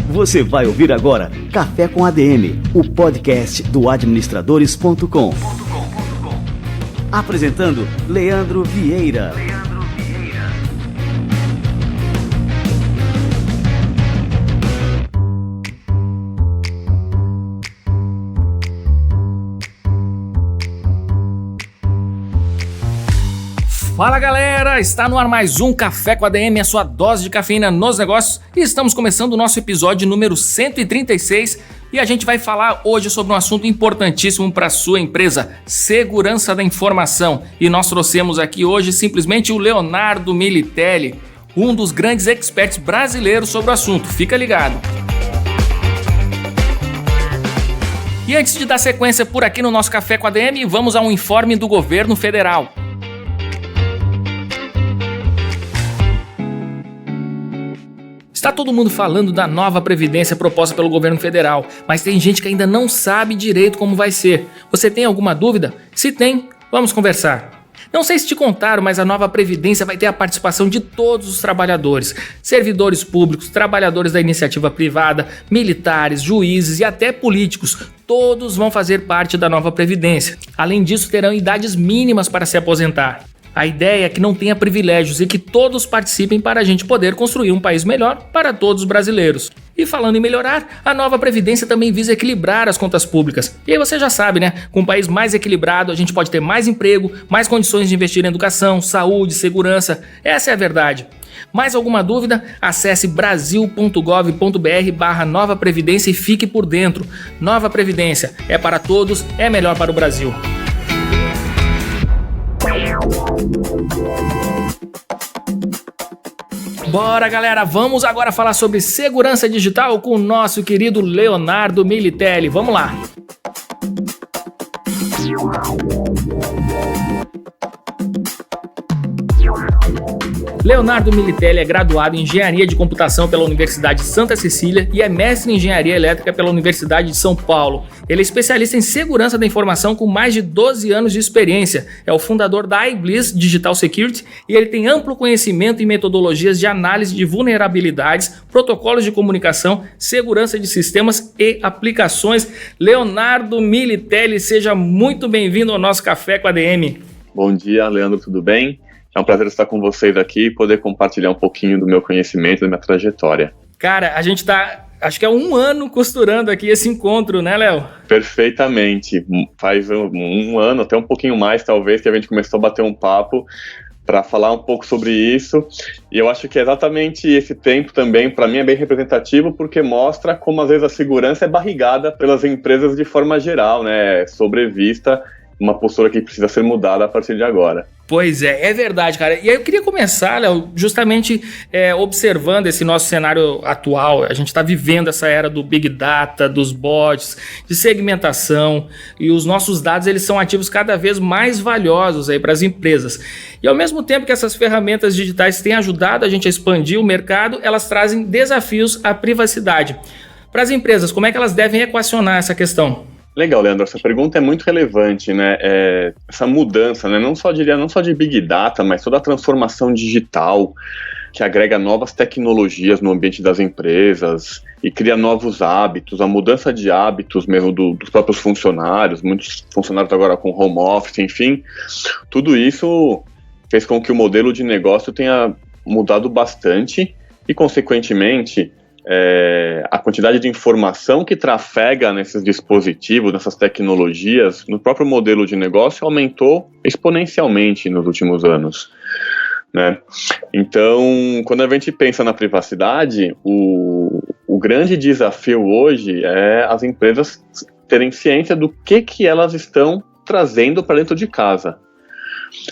Você vai ouvir agora Café com ADM, o podcast do administradores.com. Apresentando Leandro Vieira. Fala galera, está no ar mais um Café com ADM, a sua dose de cafeína nos negócios, e estamos começando o nosso episódio número 136 e a gente vai falar hoje sobre um assunto importantíssimo para a sua empresa, segurança da informação. E nós trouxemos aqui hoje simplesmente o Leonardo Militelli, um dos grandes experts brasileiros sobre o assunto, fica ligado. E antes de dar sequência por aqui no nosso Café com ADM, vamos a um informe do governo federal. Está todo mundo falando da nova previdência proposta pelo governo federal, mas tem gente que ainda não sabe direito como vai ser. Você tem alguma dúvida? Se tem, vamos conversar. Não sei se te contaram, mas a nova previdência vai ter a participação de todos os trabalhadores, servidores públicos, trabalhadores da iniciativa privada, militares, juízes e até políticos. Todos vão fazer parte da nova previdência. Além disso, terão idades mínimas para se aposentar. A ideia é que não tenha privilégios e que todos participem para a gente poder construir um país melhor para todos os brasileiros. E falando em melhorar, a nova Previdência também visa equilibrar as contas públicas. E aí você já sabe, né? Com um país mais equilibrado, a gente pode ter mais emprego, mais condições de investir em educação, saúde, segurança. Essa é a verdade. Mais alguma dúvida? Acesse brasil.gov.br/nova previdência e fique por dentro. Nova Previdência é para todos, é melhor para o Brasil. Bora galera, vamos agora falar sobre segurança digital com o nosso querido Leonardo Militelli. Vamos lá! Leonardo Militelli é graduado em Engenharia de Computação pela Universidade de Santa Cecília e é mestre em Engenharia Elétrica pela Universidade de São Paulo. Ele é especialista em segurança da informação com mais de 12 anos de experiência. É o fundador da iBliss Digital Security e ele tem amplo conhecimento em metodologias de análise de vulnerabilidades, protocolos de comunicação, segurança de sistemas e aplicações. Leonardo Militelli, seja muito bem-vindo ao nosso Café com ADM. Bom dia, Leandro, tudo bem? É um prazer estar com vocês aqui e poder compartilhar um pouquinho do meu conhecimento, da minha trajetória. Cara, a gente tá, acho que é 1 ano costurando aqui esse encontro, né, Léo? Perfeitamente. Faz um ano, até um pouquinho mais, talvez, que a gente começou a bater um papo para falar um pouco sobre isso. E eu acho que exatamente esse tempo também, para mim, é bem representativo, porque mostra como, às vezes, a segurança é barrigada pelas empresas de forma geral, né? Sobrevista, uma postura que precisa ser mudada a partir de agora. Pois é verdade, cara. E aí eu queria começar, Léo, justamente observando esse nosso cenário atual. A gente está vivendo essa era do Big Data, dos bots, de segmentação, e os nossos dados eles são ativos cada vez mais valiosos para as empresas. E ao mesmo tempo que essas ferramentas digitais têm ajudado a gente a expandir o mercado, elas trazem desafios à privacidade. Para as empresas, como é que elas devem equacionar essa questão? Legal, Leandro, essa pergunta é muito relevante, né? Essa mudança, né? Não só de Big Data, mas toda a transformação digital que agrega novas tecnologias no ambiente das empresas e cria novos hábitos, a mudança de hábitos mesmo dos próprios funcionários, muitos funcionários agora com home office, enfim, tudo isso fez com que o modelo de negócio tenha mudado bastante e, consequentemente, a quantidade de informação que trafega nesses dispositivos, nessas tecnologias, no próprio modelo de negócio aumentou exponencialmente nos últimos anos, né? Então, quando a gente pensa na privacidade, o grande desafio hoje é as empresas terem ciência do que elas estão trazendo para dentro de casa.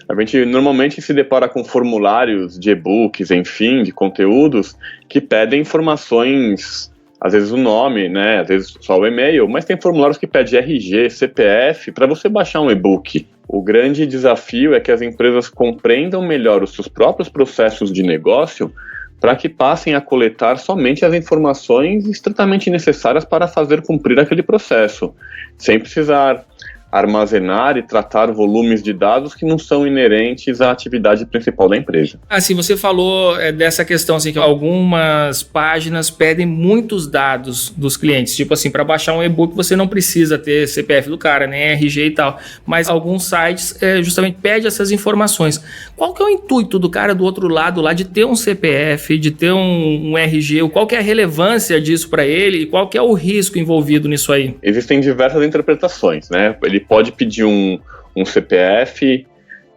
A gente normalmente se depara com formulários de e-books, enfim, de conteúdos que pedem informações, às vezes o nome, né, às vezes só o e-mail, mas tem formulários que pedem RG, CPF, para você baixar um e-book. O grande desafio é que as empresas compreendam melhor os seus próprios processos de negócio para que passem a coletar somente as informações estritamente necessárias para fazer cumprir aquele processo, sem precisar armazenar e tratar volumes de dados que não são inerentes à atividade principal da empresa. Assim, você falou dessa questão, assim, que algumas páginas pedem muitos dados dos clientes. Tipo assim, para baixar um e-book você não precisa ter CPF do cara, nem RG e tal. Mas alguns sites justamente pedem essas informações. Qual que é o intuito do cara do outro lado lá de ter um CPF, de ter um RG? Qual que é a relevância disso para ele e qual que é o risco envolvido nisso aí? Existem diversas interpretações, né? Ele pode pedir um CPF,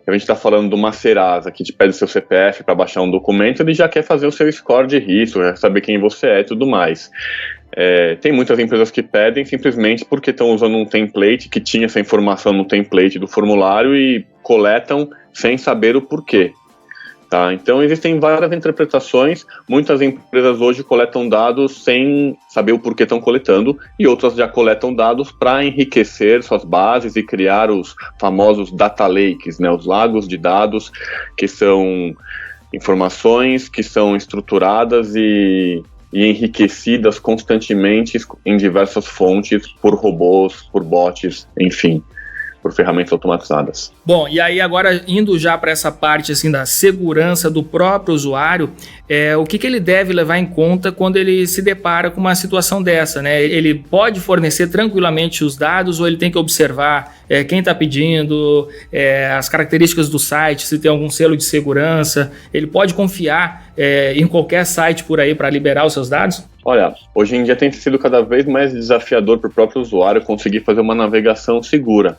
a gente está falando de uma Serasa que te pede seu CPF para baixar um documento, ele já quer fazer o seu score de risco, quer saber quem você é e tudo mais. Tem muitas empresas que pedem simplesmente porque estão usando um template que tinha essa informação no template do formulário e coletam sem saber o porquê. Tá? Então existem várias interpretações, muitas empresas hoje coletam dados sem saber o porquê estão coletando e outras já coletam dados para enriquecer suas bases e criar os famosos data lakes, né? Os lagos de dados, que são informações que são estruturadas e enriquecidas constantemente em diversas fontes por robôs, por bots, enfim, por ferramentas automatizadas. Bom, e aí agora indo já para essa parte assim da segurança do próprio usuário, o que ele deve levar em conta quando ele se depara com uma situação dessa, né? Ele pode fornecer tranquilamente os dados ou ele tem que observar quem está pedindo, as características do site, se tem algum selo de segurança, ele pode confiar em qualquer site por aí para liberar os seus dados? Olha, hoje em dia tem sido cada vez mais desafiador para o próprio usuário conseguir fazer uma navegação segura.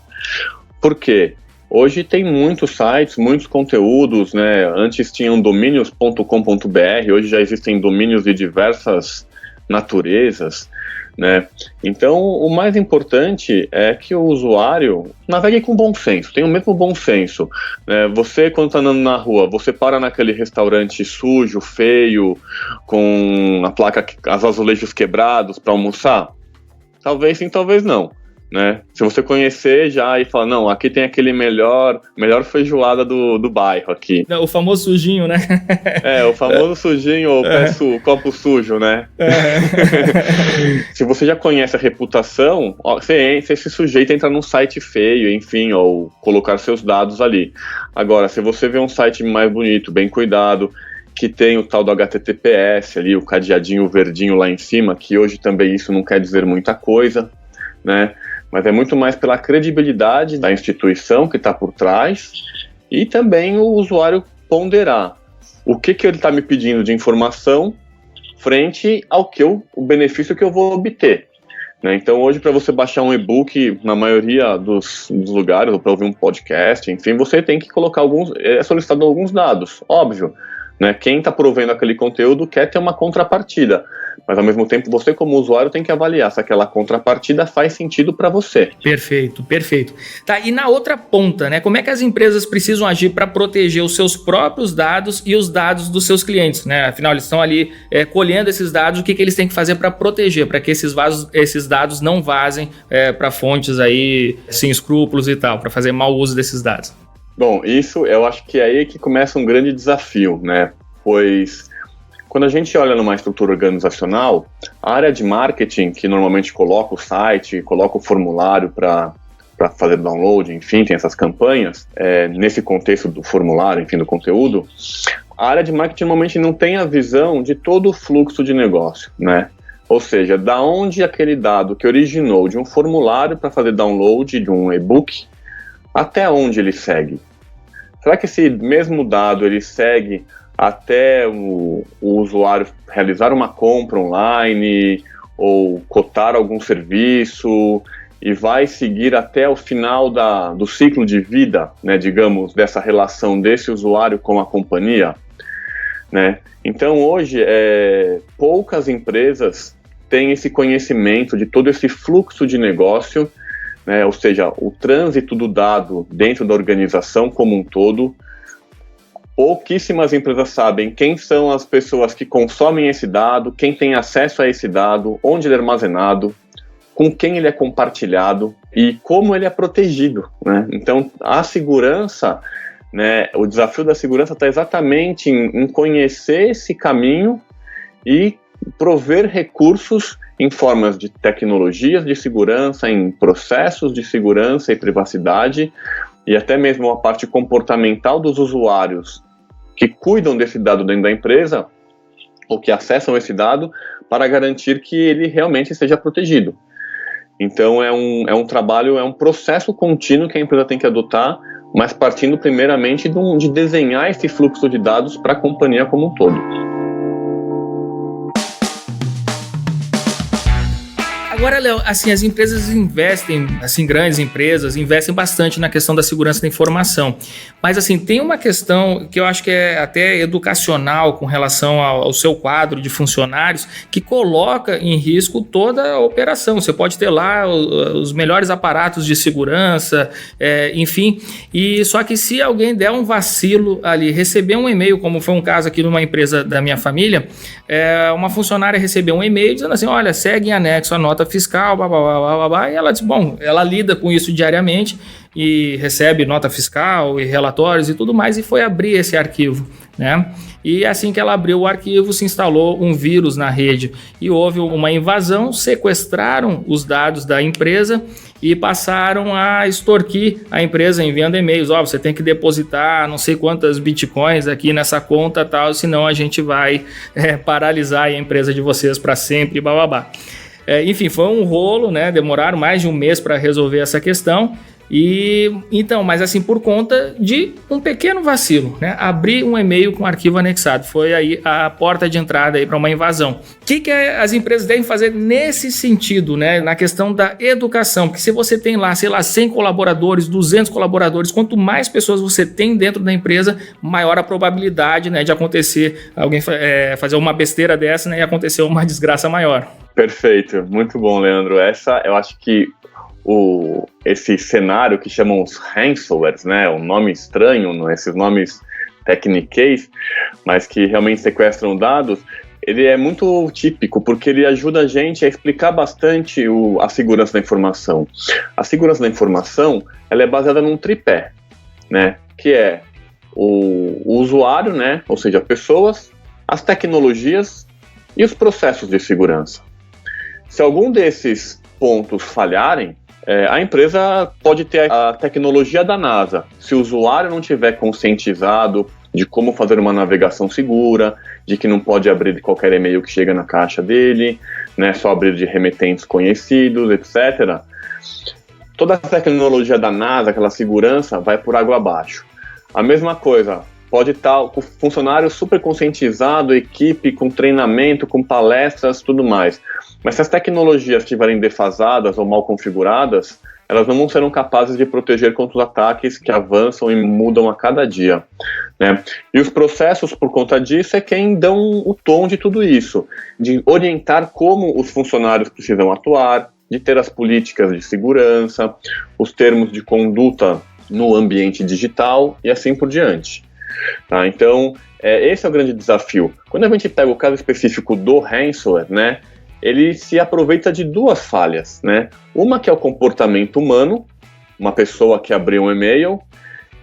Por quê? Hoje tem muitos sites, muitos conteúdos, né? Antes tinham domínios.com.br, hoje já existem domínios de diversas naturezas, né? Então, o mais importante é que o usuário navegue com bom senso, tenha o mesmo bom senso, né? Você, quando está andando na rua, você para naquele restaurante sujo, feio, com a placa, os azulejos quebrados para almoçar? Talvez sim, talvez não. Né? Se você conhecer já e falar, não, aqui tem aquele melhor feijoada do bairro aqui. O famoso sujinho, né? O famoso sujinho ou peço copo sujo, né? Se você já conhece a reputação, você se sujeita a entrar num site feio, enfim, ou colocar seus dados ali. Agora, se você vê um site mais bonito, bem cuidado, que tem o tal do HTTPS ali, o cadeadinho verdinho lá em cima, que hoje também isso não quer dizer muita coisa, né? Mas é muito mais pela credibilidade da instituição que está por trás e também o usuário ponderar o que ele está me pedindo de informação frente ao o benefício que eu vou obter. Né? Então hoje, para você baixar um e-book, na maioria dos lugares, ou para ouvir um podcast, enfim, você tem que colocar solicitado alguns dados, óbvio. Né? Quem está provendo aquele conteúdo quer ter uma contrapartida, mas ao mesmo tempo você como usuário tem que avaliar se aquela contrapartida faz sentido para você. Perfeito, perfeito. Tá, e na outra ponta, né, como é que as empresas precisam agir para proteger os seus próprios dados e os dados dos seus clientes? Né? Afinal, eles estão ali colhendo esses dados, o que eles têm que fazer para proteger, para que esses dados não vazem para fontes aí sem escrúpulos e tal, para fazer mau uso desses dados? Bom, isso eu acho que é aí que começa um grande desafio, né? Pois quando a gente olha numa estrutura organizacional, a área de marketing, que normalmente coloca o site, coloca o formulário para fazer download, enfim, tem essas campanhas, nesse contexto do formulário, enfim, do conteúdo, a área de marketing normalmente não tem a visão de todo o fluxo de negócio, né? Ou seja, da onde aquele dado que originou de um formulário para fazer download de um e-book, até onde ele segue? Será que esse mesmo dado ele segue até o usuário realizar uma compra online ou cotar algum serviço e vai seguir até o final do ciclo de vida, né, digamos, dessa relação desse usuário com a companhia? Né? Então hoje poucas empresas têm esse conhecimento de todo esse fluxo de negócio, né, ou seja, o trânsito do dado dentro da organização como um todo. Pouquíssimas empresas sabem quem são as pessoas que consomem esse dado, quem tem acesso a esse dado, onde ele é armazenado, com quem ele é compartilhado e como ele é protegido. Né? Então, a segurança, né, o desafio da segurança está exatamente em conhecer esse caminho e prover recursos em formas de tecnologias de segurança, em processos de segurança e privacidade, e até mesmo a parte comportamental dos usuários que cuidam desse dado dentro da empresa, ou que acessam esse dado, para garantir que ele realmente seja protegido. Então é um trabalho, é um processo contínuo que a empresa tem que adotar, mas partindo primeiramente de desenhar esse fluxo de dados para a companhia como um todo. Agora, Léo, assim, as empresas investem, assim, grandes empresas, investem bastante na questão da segurança da informação. Mas, assim, tem uma questão que eu acho que é até educacional com relação ao seu quadro de funcionários, que coloca em risco toda a operação. Você pode ter lá os melhores aparatos de segurança, enfim, e só que se alguém der um vacilo ali, receber um e-mail, como foi um caso aqui numa empresa da minha família, uma funcionária recebeu um e-mail dizendo assim, olha, segue em anexo a nota fiscal, e ela diz, bom, ela lida com isso diariamente e recebe nota fiscal e relatórios e tudo mais, e foi abrir esse arquivo, né? E assim que ela abriu o arquivo, se instalou um vírus na rede e houve uma invasão, sequestraram os dados da empresa e passaram a extorquir a empresa enviando e-mails, você tem que depositar não sei quantas bitcoins aqui nessa conta tal, senão a gente vai paralisar a empresa de vocês para sempre, bababá. Enfim, foi um rolo, né? Demoraram mais de um mês para resolver essa questão. E então, mas assim, por conta de um pequeno vacilo, né? Abrir um e-mail com arquivo anexado foi aí a porta de entrada aí para uma invasão. O que as empresas devem fazer nesse sentido, né? Na questão da educação, porque se você tem lá, sei lá, 100 colaboradores, 200 colaboradores, quanto mais pessoas você tem dentro da empresa, maior a probabilidade, né, de acontecer alguém fazer uma besteira dessa, né, e acontecer uma desgraça maior. Perfeito, muito bom, Leandro. Eu acho que esse cenário que chamam os ransomwares, né, um nome estranho, esses nomes tecniquez, mas que realmente sequestram dados, ele é muito típico, porque ele ajuda a gente a explicar bastante a segurança da informação. A segurança da informação, ela é baseada num tripé, né, que é o usuário, né, ou seja, pessoas, as tecnologias e os processos de segurança. Se algum desses pontos falharem, a empresa pode ter a tecnologia da NASA. Se o usuário não tiver conscientizado de como fazer uma navegação segura, de que não pode abrir qualquer e-mail que chega na caixa dele, né, só abrir de remetentes conhecidos, etc., toda a tecnologia da NASA, aquela segurança, vai por água abaixo. A mesma coisa, pode estar o funcionário super conscientizado, equipe com treinamento, com palestras, tudo mais. Mas se as tecnologias estiverem defasadas ou mal configuradas, elas não serão capazes de proteger contra os ataques que avançam e mudam a cada dia, né? E os processos, por conta disso, é quem dão o tom de tudo isso, de orientar como os funcionários precisam atuar, de ter as políticas de segurança, os termos de conduta no ambiente digital e assim por diante. Tá? Então, esse é o grande desafio. Quando a gente pega o caso específico do ransomware, né, ele se aproveita de duas falhas, né? Uma que é o comportamento humano, uma pessoa que abriu um e-mail,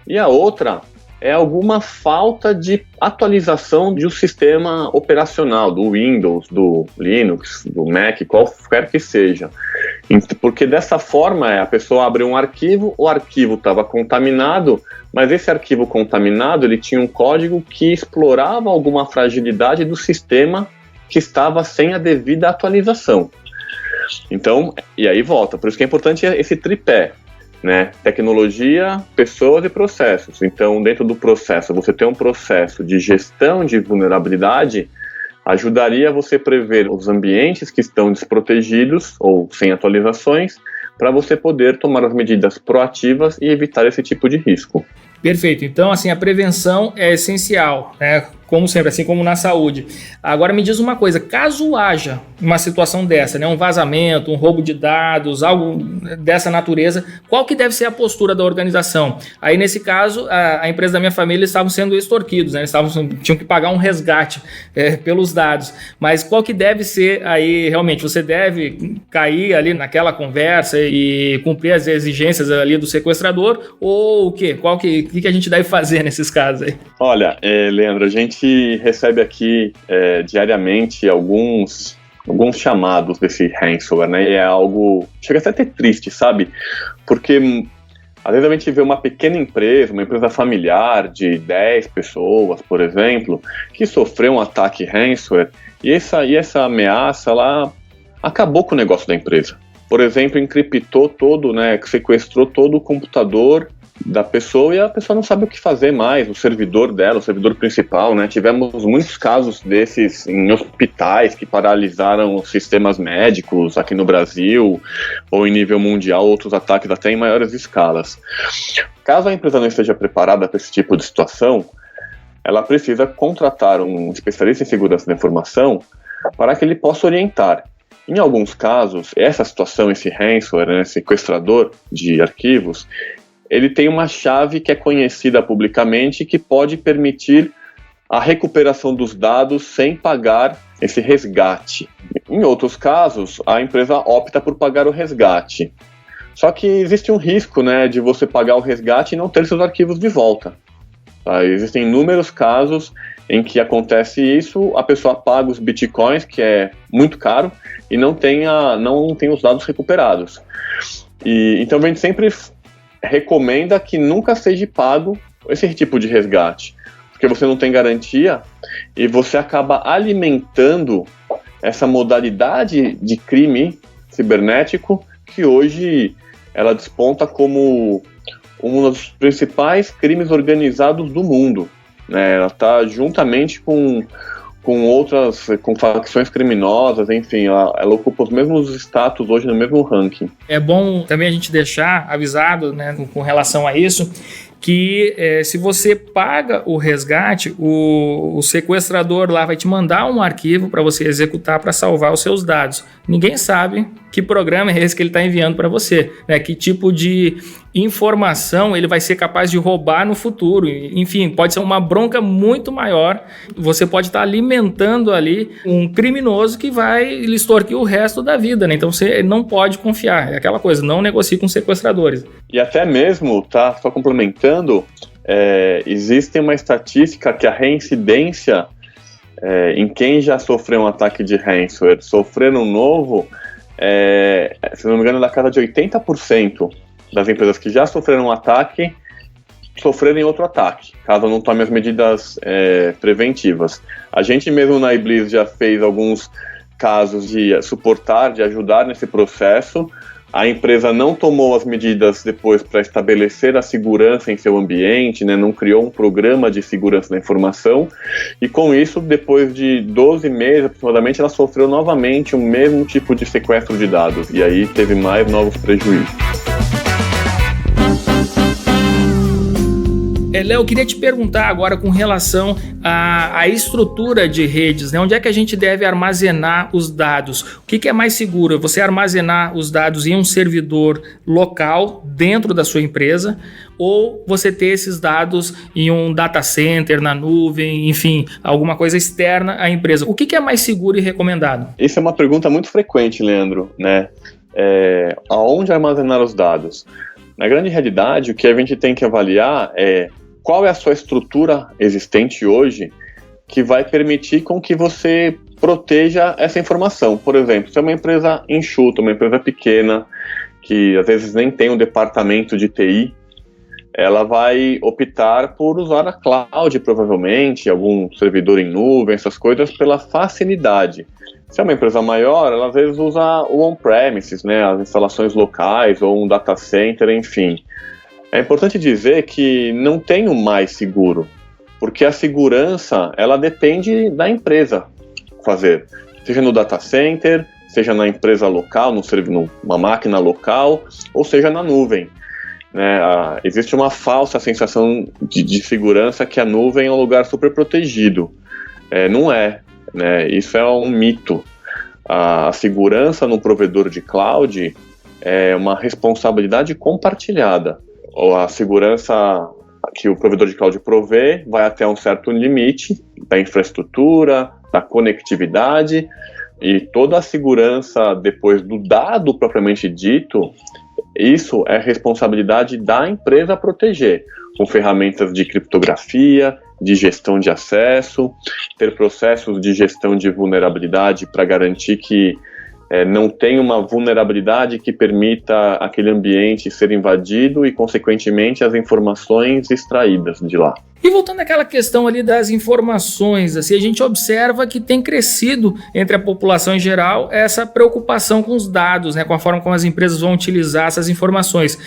e a outra é alguma falta de atualização de um sistema operacional, do Windows, do Linux, do Mac, qualquer que seja. Porque dessa forma a pessoa abre um arquivo, o arquivo estava contaminado, mas esse arquivo contaminado ele tinha um código que explorava alguma fragilidade do sistema que estava sem a devida atualização. Então, e aí volta, por isso que é importante esse tripé, né? Tecnologia, pessoas e processos. Então, dentro do processo, você ter um processo de gestão de vulnerabilidade ajudaria você prever os ambientes que estão desprotegidos ou sem atualizações para você poder tomar as medidas proativas e evitar esse tipo de risco. Perfeito. Então, assim, a prevenção é essencial, né? Como sempre, assim como na saúde. Agora me diz uma coisa, caso haja uma situação dessa, né, um vazamento, um roubo de dados, algo dessa natureza, qual que deve ser a postura da organização? Aí, nesse caso, a empresa da minha família estavam sendo extorquidos, né, tinham que pagar um resgate pelos dados. Mas qual que deve ser aí, realmente, você deve cair ali naquela conversa e cumprir as exigências ali do sequestrador, ou o quê? O que a gente deve fazer nesses casos aí? Olha, Leandro, a gente gente recebe aqui diariamente alguns chamados desse ransomware, né? E é algo, chega até a ter triste, sabe? Porque às vezes a gente vê uma pequena empresa, uma empresa familiar de 10 pessoas, por exemplo, que sofreu um ataque ransomware e essa ameaça, ela acabou com o negócio da empresa. Por exemplo, encriptou todo, né, sequestrou todo o computador da pessoa e a pessoa não sabe o que fazer mais, o servidor dela, o servidor principal, né? Tivemos muitos casos desses em hospitais que paralisaram os sistemas médicos aqui no Brasil ou em nível mundial, outros ataques até em maiores escalas. Caso a empresa não esteja preparada para esse tipo de situação, ela precisa contratar um especialista em segurança da informação para que ele possa orientar. Em alguns casos, essa situação, esse ransomware, né, sequestrador de arquivos, ele tem uma chave que é conhecida publicamente que pode permitir a recuperação dos dados sem pagar esse resgate. Em outros casos, a empresa opta por pagar o resgate. Só que existe um risco, né, de você pagar o resgate e não ter seus arquivos de volta. Tá? Existem inúmeros casos em que acontece isso, a pessoa paga os bitcoins, que é muito caro, e não tem os dados recuperados. Então a gente sempre recomenda que nunca seja pago esse tipo de resgate, porque você não tem garantia e você acaba alimentando essa modalidade de crime cibernético que hoje ela desponta como um dos principais crimes organizados do mundo, né? Ela está juntamente com facções criminosas, enfim, ela ocupa os mesmos status hoje no mesmo ranking. É bom também a gente deixar avisado, né, com relação a isso, que se você paga o resgate, o sequestrador lá vai te mandar um arquivo para você executar para salvar os seus dados. Ninguém sabe que programa é esse que ele está enviando para você, né? Que tipo de informação ele vai ser capaz de roubar no futuro. Enfim, pode ser uma bronca muito maior. Você pode estar alimentando ali um criminoso que vai lhe extorquir o resto da vida, né? Então você não pode confiar. É aquela coisa, não negocie com sequestradores. E até mesmo, tá, só complementando, existe uma estatística que a reincidência em quem já sofreu um ataque de ransomware, sofrer um novo, se não me engano, da casa de 80% das empresas que já sofreram um ataque, sofrerem outro ataque, caso não tome as medidas preventivas. A gente mesmo na Iblis já fez alguns casos de suportar, de ajudar nesse processo. A empresa não tomou as medidas depois para estabelecer a segurança em seu ambiente, né? Não criou um programa de segurança da informação, e com isso, depois de 12 meses aproximadamente, ela sofreu novamente o mesmo tipo de sequestro de dados, e aí teve mais novos prejuízos. Léo, eu queria te perguntar agora com relação à estrutura de redes, né? Onde é que a gente deve armazenar os dados? O que é mais seguro? Você armazenar os dados em um servidor local dentro da sua empresa, ou você ter esses dados em um data center, na nuvem, enfim, alguma coisa externa à empresa? O que é mais seguro e recomendado? Isso é uma pergunta muito frequente, Leandro, né? Aonde armazenar os dados? Na grande realidade, o que a gente tem que avaliar é qual é a sua estrutura existente hoje que vai permitir com que você proteja essa informação. Por exemplo, se é uma empresa enxuta, uma empresa pequena, que às vezes nem tem um departamento de TI, ela vai optar por usar a cloud, provavelmente, algum servidor em nuvem, essas coisas, pela facilidade. Se é uma empresa maior, ela às vezes usa o on-premises, né, as instalações locais ou um data center, enfim. É importante dizer que não tem o mais seguro, porque a segurança, ela depende da empresa fazer, seja no data center, seja na empresa local, numa máquina local, ou seja na nuvem. Né? Existe uma falsa sensação de segurança que a nuvem é um lugar super protegido. Não é, né? Isso é um mito. A segurança no provedor de cloud é uma responsabilidade compartilhada. A segurança que o provedor de cloud provê vai até um certo limite da infraestrutura, da conectividade, e toda a segurança depois do dado propriamente dito, isso é responsabilidade da empresa proteger, com ferramentas de criptografia, de gestão de acesso, ter processos de gestão de vulnerabilidade para garantir que não tem uma vulnerabilidade que permita aquele ambiente ser invadido e, consequentemente, as informações extraídas de lá. E voltando àquela questão ali das informações, assim, a gente observa que tem crescido entre a população em geral essa preocupação com os dados, né, com a forma como as empresas vão utilizar essas informações.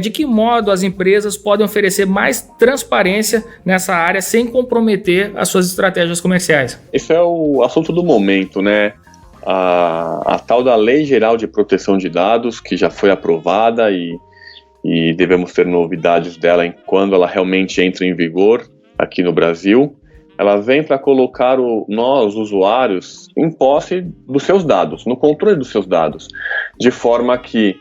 De que modo as empresas podem oferecer mais transparência nessa área sem comprometer as suas estratégias comerciais? Esse é o assunto do momento, né? A tal da Lei Geral de Proteção de Dados, que já foi aprovada e devemos ter novidades dela quando ela realmente entra em vigor aqui no Brasil. Ela vem para colocar nós, usuários, em posse dos seus dados, no controle dos seus dados, de forma que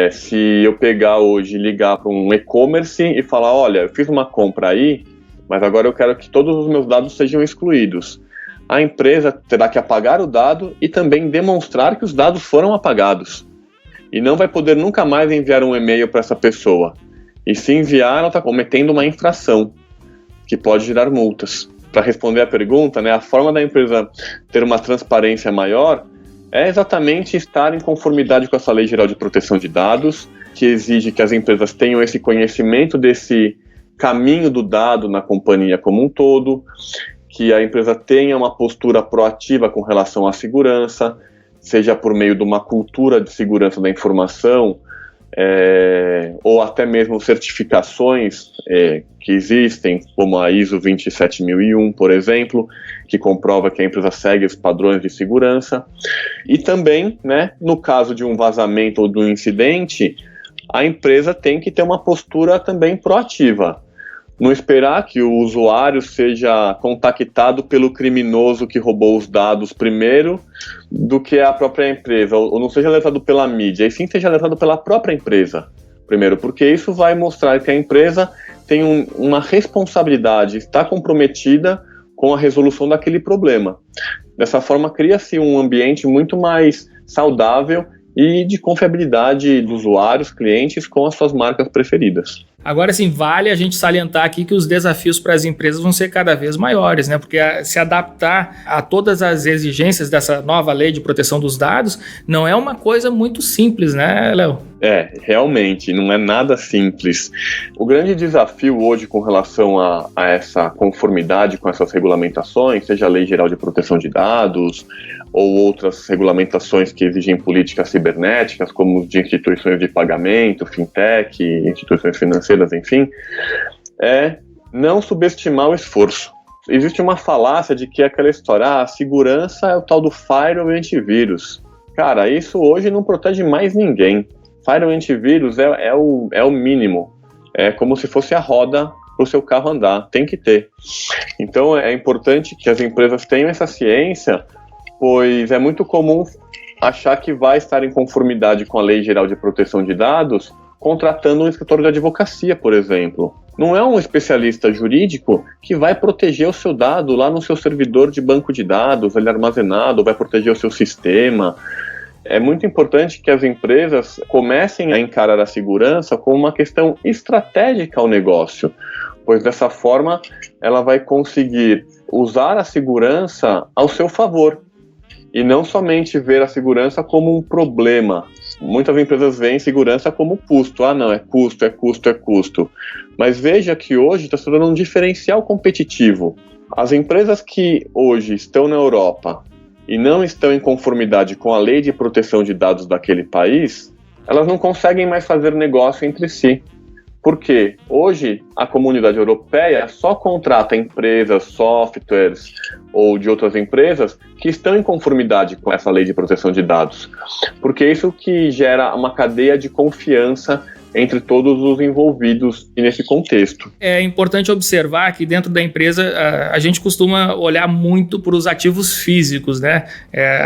se eu pegar hoje e ligar para um e-commerce e falar, olha, eu fiz uma compra aí, mas agora eu quero que todos os meus dados sejam excluídos. A empresa terá que apagar o dado e também demonstrar que os dados foram apagados. E não vai poder nunca mais enviar um e-mail para essa pessoa. E se enviar, ela está cometendo uma infração, que pode gerar multas. Para responder à pergunta, né, a forma da empresa ter uma transparência maior é exatamente estar em conformidade com essa Lei Geral de Proteção de Dados, que exige que as empresas tenham esse conhecimento desse caminho do dado na companhia como um todo, que a empresa tenha uma postura proativa com relação à segurança, seja por meio de uma cultura de segurança da informação, ou até mesmo certificações que existem, como a ISO 27001, por exemplo, que comprova que a empresa segue os padrões de segurança. E também, né, no caso de um vazamento ou de um incidente, a empresa tem que ter uma postura também proativa. Não esperar que o usuário seja contactado pelo criminoso que roubou os dados primeiro do que a própria empresa, ou não seja alertado pela mídia, e sim seja alertado pela própria empresa primeiro, porque isso vai mostrar que a empresa tem uma responsabilidade, está comprometida com a resolução daquele problema. Dessa forma, cria-se um ambiente muito mais saudável e de confiabilidade dos usuários, clientes, com as suas marcas preferidas. Agora, sim, vale a gente salientar aqui que os desafios para as empresas vão ser cada vez maiores, né? Porque se adaptar a todas as exigências dessa nova lei de proteção dos dados não é uma coisa muito simples, né, Léo? Realmente, não é nada simples. O grande desafio hoje com relação a essa conformidade com essas regulamentações, seja a Lei Geral de Proteção de Dados ou outras regulamentações que exigem políticas cibernéticas, como de instituições de pagamento, fintech, instituições financeiras, enfim, é não subestimar o esforço. Existe uma falácia de que é aquela história, a segurança é o tal do firewall e antivírus. Cara, isso hoje não protege mais ninguém. Firewall e antivírus é o mínimo. É como se fosse a roda para o seu carro andar, tem que ter. Então é importante que as empresas tenham essa ciência, pois é muito comum achar que vai estar em conformidade com a Lei Geral de Proteção de Dados contratando um escritório de advocacia, por exemplo. Não é um especialista jurídico que vai proteger o seu dado lá no seu servidor de banco de dados, ele armazenado, vai proteger o seu sistema. É muito importante que as empresas comecem a encarar a segurança como uma questão estratégica ao negócio, pois dessa forma ela vai conseguir usar a segurança ao seu favor e não somente ver a segurança como um problema. Muitas empresas veem segurança como custo. Não, é custo, é custo, é custo. Mas veja que hoje está se tornando um diferencial competitivo. As empresas que hoje estão na Europa e não estão em conformidade com a lei de proteção de dados daquele país, elas não conseguem mais fazer negócio entre si. Porque hoje a comunidade europeia só contrata empresas, softwares ou de outras empresas que estão em conformidade com essa lei de proteção de dados. Porque isso que gera uma cadeia de confiança entre todos os envolvidos nesse contexto. É importante observar que dentro da empresa a gente costuma olhar muito para os ativos físicos, né?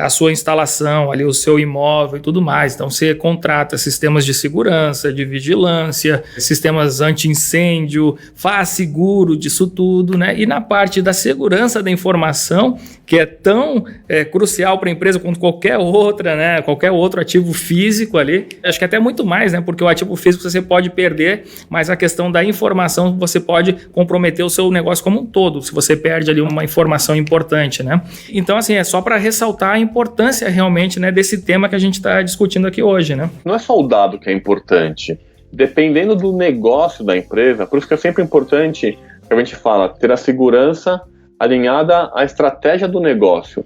A sua instalação, ali, o seu imóvel e tudo mais. Então você contrata sistemas de segurança, de vigilância, sistemas anti-incêndio, faz seguro disso tudo, né? E na parte da segurança da informação, que é tão crucial para a empresa quanto qualquer outra, né? Qualquer outro ativo físico ali, acho que até muito mais, né? Porque o ativo físico riscos você pode perder, mas a questão da informação você pode comprometer o seu negócio como um todo, se você perde ali uma informação importante, né? Então, assim, é só para ressaltar a importância realmente, né, desse tema que a gente está discutindo aqui hoje, né? Não é só o dado que é importante. Dependendo do negócio da empresa, por isso que é sempre importante, que a gente fala, ter a segurança alinhada à estratégia do negócio.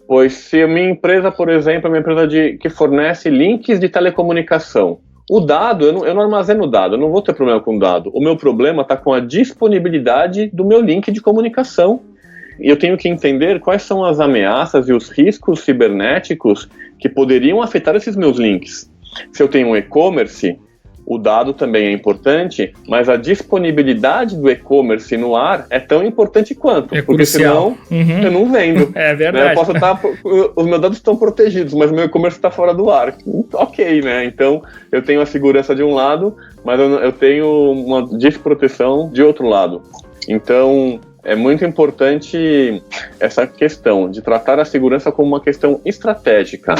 Pois se a minha empresa, por exemplo, é uma empresa que fornece links de telecomunicação, o dado, eu não armazeno dado, eu não vou ter problema com o dado. O meu problema está com a disponibilidade do meu link de comunicação. E eu tenho que entender quais são as ameaças e os riscos cibernéticos que poderiam afetar esses meus links. Se eu tenho um e-commerce, o dado também é importante, mas a disponibilidade do e-commerce no ar é tão importante quanto. É porque crucial. senão eu não vendo. É verdade. Eu posso os meus dados estão protegidos, mas o meu e-commerce está fora do ar. Ok, né? Então eu tenho a segurança de um lado, mas eu tenho uma desproteção de outro lado. Então é muito importante essa questão de tratar a segurança como uma questão estratégica.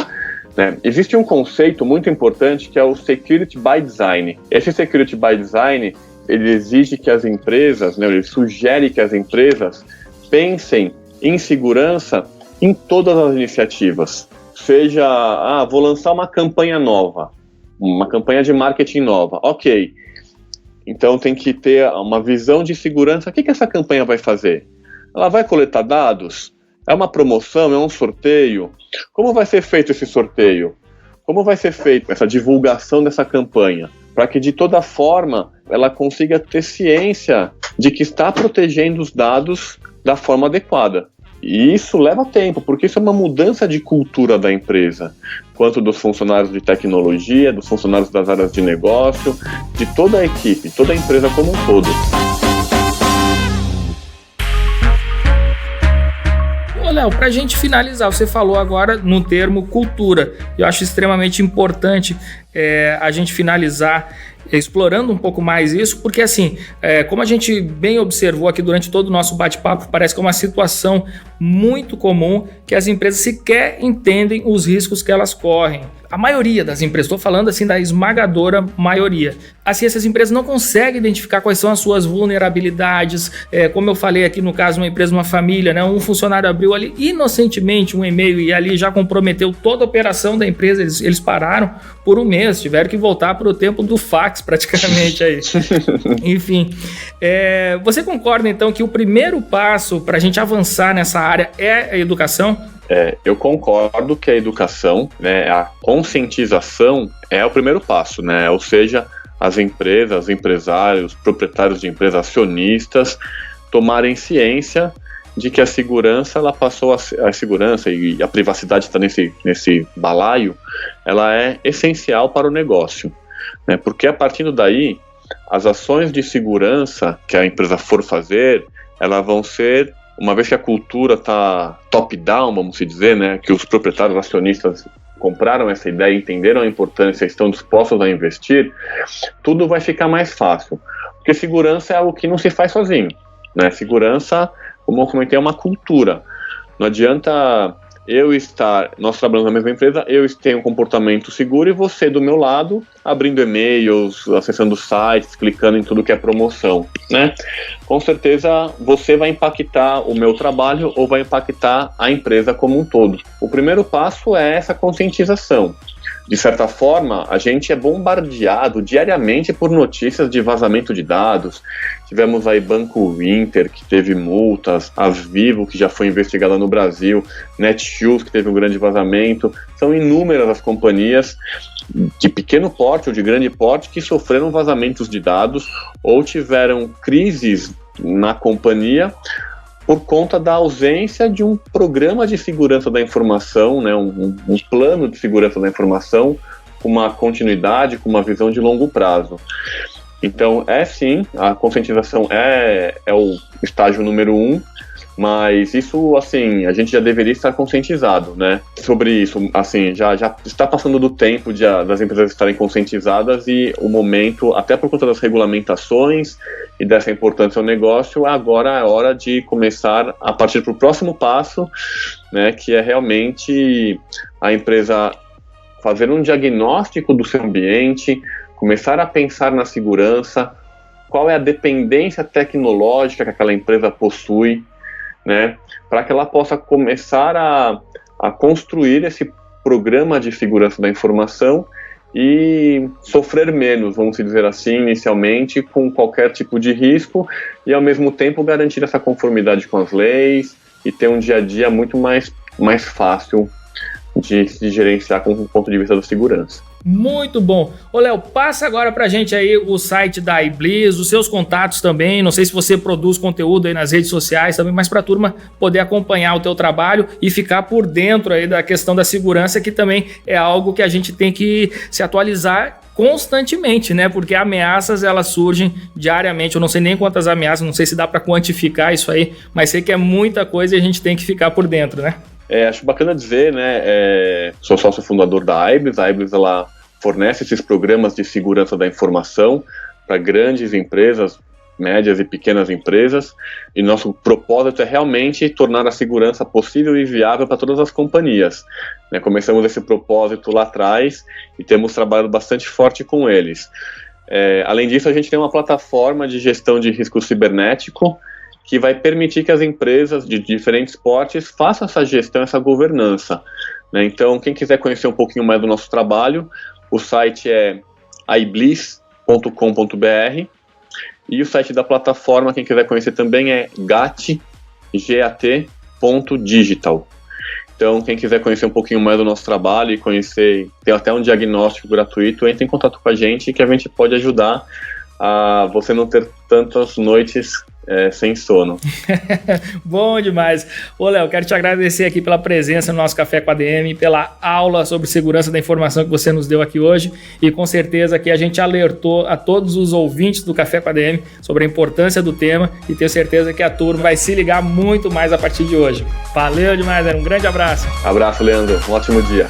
Existe um conceito muito importante que é o Security by Design. Esse Security by Design, ele exige que as empresas, ele sugere que as empresas pensem em segurança em todas as iniciativas. Seja, vou lançar uma campanha nova, uma campanha de marketing nova. Ok, então tem que ter uma visão de segurança. O que essa campanha vai fazer? Ela vai coletar dados? É uma promoção? É um sorteio? Como vai ser feito esse sorteio? Como vai ser feita essa divulgação dessa campanha? Para que, de toda forma, ela consiga ter ciência de que está protegendo os dados da forma adequada. E isso leva tempo, porque isso é uma mudança de cultura da empresa, quanto dos funcionários de tecnologia, dos funcionários das áreas de negócio, de toda a equipe, toda a empresa como um todo. Léo, para a gente finalizar, você falou agora no termo cultura. Eu acho extremamente importante a gente finalizar explorando um pouco mais isso, porque assim, como a gente bem observou aqui durante todo o nosso bate-papo, parece que é uma situação muito comum que as empresas sequer entendem os riscos que elas correm. A maioria das empresas, estou falando assim da esmagadora maioria. Assim, essas empresas não conseguem identificar quais são as suas vulnerabilidades. Como eu falei aqui no caso, uma empresa, uma família, né? Um funcionário abriu ali inocentemente um e-mail e ali já comprometeu toda a operação da empresa. Eles pararam por um mês, tiveram que voltar para o tempo do fax praticamente aí. Enfim, você concorda então que o primeiro passo para a gente avançar nessa área é a educação? Eu concordo que a educação, a conscientização é o primeiro passo, né? Ou seja, as empresas, os empresários, proprietários de empresas, acionistas, tomarem ciência de que a segurança, ela passou a segurança e a privacidade está nesse balaio, ela é essencial para o negócio, né? Porque a partir daí, as ações de segurança que a empresa for fazer, elas vão ser, uma vez que a cultura está top-down, vamos dizer, né, que os proprietários acionistas compraram essa ideia, entenderam a importância, estão dispostos a investir, tudo vai ficar mais fácil. Porque segurança é algo que não se faz sozinho, né? Segurança, como eu comentei, é uma cultura. Não adianta nós trabalhamos na mesma empresa, eu tenho um comportamento seguro e você do meu lado, abrindo e-mails, acessando sites, clicando em tudo que é promoção, né? Com certeza você vai impactar o meu trabalho ou vai impactar a empresa como um todo. O primeiro passo é essa conscientização. De certa forma, a gente é bombardeado diariamente por notícias de vazamento de dados. Tivemos aí Banco Inter, que teve multas, a Vivo, que já foi investigada no Brasil, Netshoes, que teve um grande vazamento. São inúmeras as companhias de pequeno porte ou de grande porte que sofreram vazamentos de dados ou tiveram crises na companhia por conta da ausência de um programa de segurança da informação, né, um plano de segurança da informação com uma continuidade, com uma visão de longo prazo. Então, sim, a conscientização é o estágio número 1, mas isso, assim, a gente já deveria estar conscientizado, né, sobre isso. Assim, já está passando do tempo das empresas estarem conscientizadas e o momento, até por conta das regulamentações e dessa importância ao negócio, agora é hora de começar a partir para o próximo passo, né, que é realmente a empresa fazer um diagnóstico do seu ambiente, começar a pensar na segurança, qual é a dependência tecnológica que aquela empresa possui, né, para que ela possa começar a construir esse programa de segurança da informação e sofrer menos, vamos dizer assim, inicialmente, com qualquer tipo de risco e, ao mesmo tempo, garantir essa conformidade com as leis e ter um dia a dia muito mais fácil de gerenciar com o ponto de vista da segurança. Muito bom. Ô, Léo, passa agora pra gente aí o site da iBliss, os seus contatos também. Não sei se você produz conteúdo aí nas redes sociais também, mas pra turma poder acompanhar o teu trabalho e ficar por dentro aí da questão da segurança, que também é algo que a gente tem que se atualizar constantemente, né? Porque ameaças, elas surgem diariamente. Eu não sei nem quantas ameaças, não sei se dá pra quantificar isso aí, mas sei que é muita coisa e a gente tem que ficar por dentro, né? Acho bacana dizer, né, sou sócio fundador da iBliss. A iBliss, ela fornece esses programas de segurança da informação para grandes empresas, médias e pequenas empresas, e nosso propósito é realmente tornar a segurança possível e viável para todas as companhias, né? Começamos esse propósito lá atrás e temos trabalhado bastante forte com eles. Além disso, a gente tem uma plataforma de gestão de risco cibernético que vai permitir que as empresas de diferentes portes façam essa gestão, essa governança, né? Então, quem quiser conhecer um pouquinho mais do nosso trabalho, o site é ibliss.com.br e o site da plataforma, quem quiser conhecer também, é gat.digital. Então, quem quiser conhecer um pouquinho mais do nosso trabalho e conhecer, tem até um diagnóstico gratuito, entre em contato com a gente que a gente pode ajudar a você não ter tantas noites sem sono. Bom demais. Ô, Léo, quero te agradecer aqui pela presença no nosso Café com a ADM, pela aula sobre segurança da informação que você nos deu aqui hoje, e com certeza que a gente alertou a todos os ouvintes do Café com a ADM sobre a importância do tema, e tenho certeza que a turma vai se ligar muito mais a partir de hoje. Valeu demais, um grande abraço. Abraço, Leandro. Um ótimo dia.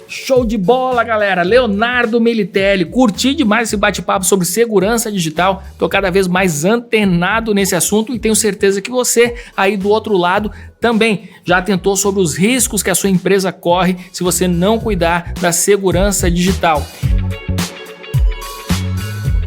Show de bola, galera! Leonardo Militelli, curti demais esse bate-papo sobre segurança digital, tô cada vez mais antenado nesse assunto e tenho certeza que você aí do outro lado também já atentou sobre os riscos que a sua empresa corre se você não cuidar da segurança digital.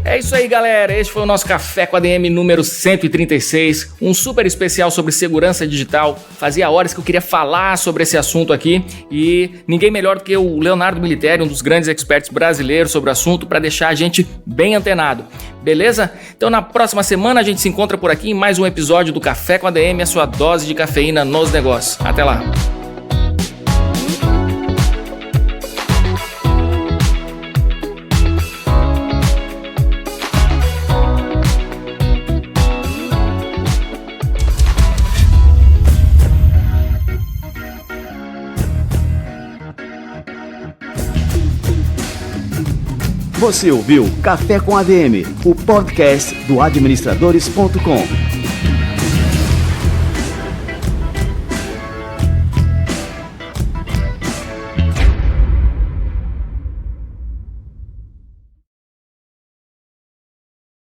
É isso aí, galera. Este foi o nosso Café com a ADM número 136, um super especial sobre segurança digital. Fazia horas que eu queria falar sobre esse assunto aqui e ninguém melhor do que o Leonardo Militelli, um dos grandes experts brasileiros sobre o assunto, para deixar a gente bem antenado. Beleza? Então na próxima semana a gente se encontra por aqui em mais um episódio do Café com a ADM, a sua dose de cafeína nos negócios. Até lá! Você ouviu Café com ADM, o podcast do administradores.com.